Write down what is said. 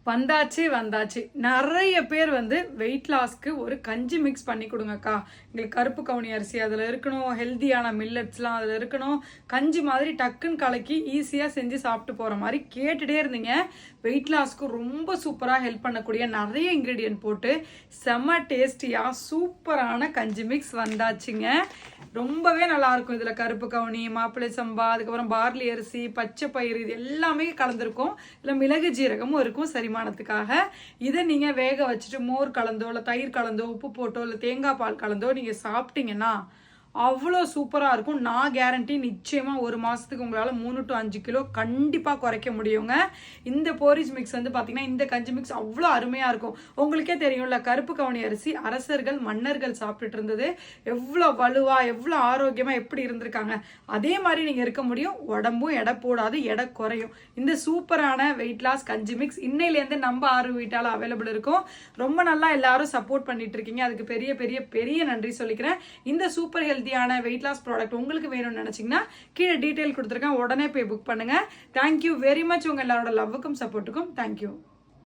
வந்தாச்சு நிறைய பேர் வந்து வெயிட் லாஸ்க்கு ஒரு கஞ்சி மிக்ஸ் பண்ணி கொடுங்கக்கா. எங்களுக்கு கருப்பு கவுனி அரிசி அதில் இருக்கணும், ஹெல்த்தியான மில்லட்ஸ்லாம் அதில் இருக்கணும், கஞ்சி மாதிரி டக்குன்னு கலக்கி ஈஸியாக செஞ்சு சாப்பிட்டு போகிற மாதிரி கேட்டுகிட்டே இருந்தீங்க. வெயிட் லாஸ்க்கு ரொம்ப சூப்பராக ஹெல்ப் பண்ணக்கூடிய நிறைய இன்க்ரீடியன்ட் போட்டு செம்ம டேஸ்டியாக சூப்பரான கஞ்சி மிக்ஸ் வந்தாச்சுங்க. ரொம்பவே நல்லாயிருக்கும். இதில் கருப்பு கவுனி, மாப்பிள்ளை சம்பா, அதுக்கப்புறம் பார்லி அரிசி, பச்சை பயிறு, இது எல்லாமே கலந்துருக்கும். இதில் மிளகு ஜீரகமும் இருக்கும் செரிமானத்துக்காக. இதை நீங்கள் வேக வச்சுட்டு மோர் கலந்தோ இல்லை தயிர் கலந்தோ உப்பு போட்டோ இல்லை தேங்காய் பால் கலந்தோ நீங்கள் சாப்பிட்டீங்கன்னா அவ்வளோ சூப்பராக இருக்கும். நான் கேரண்டி நிச்சயமாக ஒரு மாதத்துக்கு உங்களால் 3 to 5 கிலோ கண்டிப்பாக குறைக்க முடியுங்க. இந்த போரிஜ் மிக்ஸ் வந்து பார்த்திங்கன்னா இந்த கஞ்சி மிக்ஸ் அவ்வளோ அருமையாக இருக்கும். உங்களுக்கே தெரியும்ல, கருப்பு கவுனி அரிசி அரசர்கள் மன்னர்கள் சாப்பிட்டுட்டு இருந்தது எவ்வளோ வலுவாக எவ்வளோ ஆரோக்கியமாக எப்படி இருந்திருக்காங்க. அதே மாதிரி நீங்கள் இருக்க முடியும். உடம்பும் எடை போடாது, எடை குறையும். இந்த சூப்பரான வெயிட் லாஸ் கஞ்சி மிக்ஸ் இன்னையிலேருந்து நம்ம ஆறு வீட்டால் அவைலபிள் இருக்கும். ரொம்ப நல்லா எல்லாரும் சப்போர்ட் பண்ணிட்டு இருக்கீங்க. அதுக்கு பெரிய பெரிய பெரிய நன்றி சொல்லிக்கிறேன். இந்த சூப்பர் ஹெல்த்தியான வெயிட் லாஸ் ப்ராடக்ட் உங்களுக்கு வேணும்னு நினைச்சீங்கன்னா கீழே டீடைல் கொடுத்துருக்கேன், உடனே போய் புக் பண்ணுங்க. Thank you very much. உங்க எல்லாரோட லவ்வுக்கும் சப்போர்ட்டுக்கும் தேங்க்யூ.